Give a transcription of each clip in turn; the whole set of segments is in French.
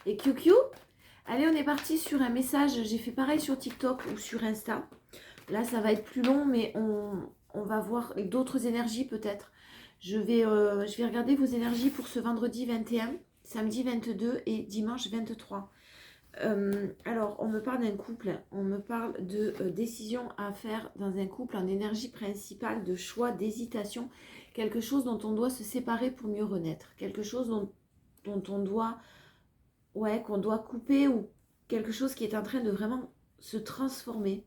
Et QQ, allez, on est parti sur un message. J'ai fait pareil sur TikTok ou sur Insta. Là, ça va être plus long, mais on va voir d'autres énergies peut-être. Je vais regarder vos énergies pour ce vendredi 21, samedi 22 et dimanche 23. Alors, on me parle d'un couple, on me parle de décisions à faire dans un couple en énergie principale, de choix, d'hésitation, quelque chose dont on doit se séparer pour mieux renaître, quelque chose dont on doit, ouais, qu'on doit couper ou quelque chose qui est en train de vraiment se transformer.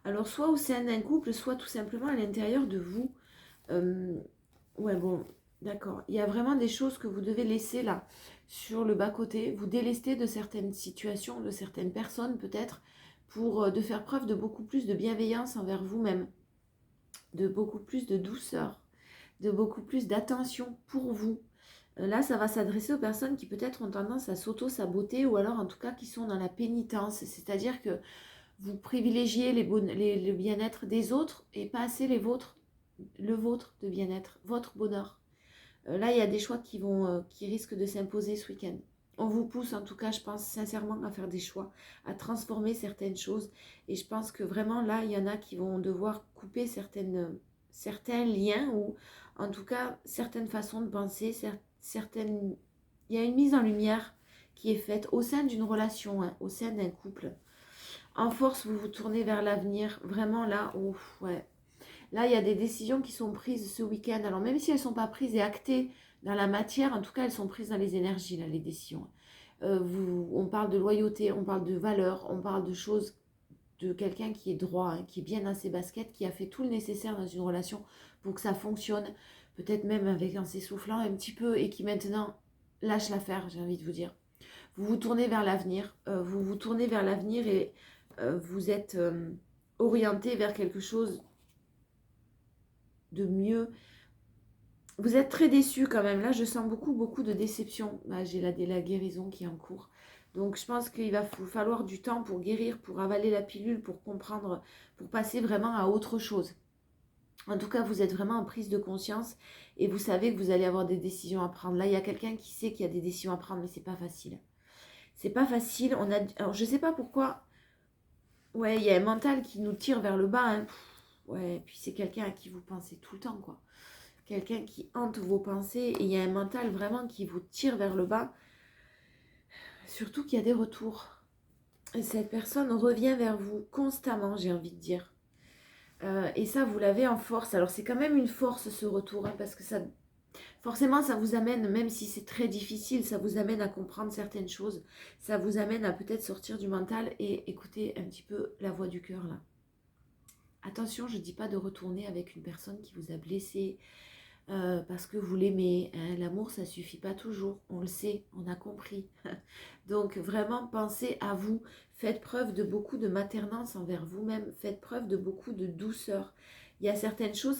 Alors, soit au sein d'un couple, soit tout simplement à l'intérieur de vous. Euh, ouais, bon, d'accord. Il y a vraiment des choses que vous devez laisser là, sur le bas-côté. Vous délester de certaines situations, de certaines personnes peut-être, pour de faire preuve de beaucoup plus de bienveillance envers vous-même, de beaucoup plus de douceur, de beaucoup plus d'attention pour vous. Là, ça va s'adresser aux personnes qui peut-être ont tendance à s'auto-saboter ou alors en tout cas qui sont dans la pénitence. C'est-à-dire que vous privilégiez le bien-être des autres et pas assez le vôtre de bien-être, votre bonheur. Là, il y a des choix qui risquent de s'imposer ce week-end. On vous pousse, en tout cas, je pense sincèrement à faire des choix, à transformer certaines choses. Et je pense que vraiment, là, il y en a qui vont devoir couper certains liens ou, en tout cas, certaines façons de penser, certaines... Il y a une mise en lumière qui est faite au sein d'une relation, hein, au sein d'un couple. En force, vous vous tournez vers l'avenir. Vraiment, là, ouf, ouais. Là, il y a des décisions qui sont prises ce week-end. Alors, même si elles ne sont pas prises et actées dans la matière, en tout cas, elles sont prises dans les énergies, là, les décisions. On parle de loyauté, on parle de valeur, on parle de choses de quelqu'un qui est droit, hein, qui est bien dans ses baskets, qui a fait tout le nécessaire dans une relation pour que ça fonctionne, peut-être même avec en s'essoufflant un petit peu, et qui maintenant lâche l'affaire, j'ai envie de vous dire. Vous vous tournez vers l'avenir, et vous êtes orienté vers quelque chose de mieux. Vous êtes très déçu quand même. Là, je sens beaucoup de déception. Là, j'ai la guérison qui est en cours. Donc, je pense qu'il va vous falloir du temps pour guérir, pour avaler la pilule, pour comprendre, pour passer vraiment à autre chose. En tout cas, vous êtes vraiment en prise de conscience et vous savez que vous allez avoir des décisions à prendre. Là, il y a quelqu'un qui sait qu'il y a des décisions à prendre, mais c'est pas facile. C'est pas facile. Alors, je sais pas pourquoi. Ouais, il y a un mental qui nous tire vers le bas, hein. Ouais, puis c'est quelqu'un à qui vous pensez tout le temps, quoi. Quelqu'un qui hante vos pensées et il y a un mental vraiment qui vous tire vers le bas. Surtout qu'il y a des retours. Et cette personne revient vers vous constamment, j'ai envie de dire. Et ça, vous l'avez en force. Alors c'est quand même une force ce retour, hein, parce que ça, forcément, ça vous amène, même si c'est très difficile, ça vous amène à comprendre certaines choses. Ça vous amène à peut-être sortir du mental et écouter un petit peu la voix du cœur là. Attention, je ne dis pas de retourner avec une personne qui vous a blessé, parce que vous l'aimez, hein. L'amour, ça suffit pas toujours, on le sait, on a compris. Donc vraiment, pensez à vous, faites preuve de beaucoup de maternance envers vous-même, faites preuve de beaucoup de douceur. Il y a certaines choses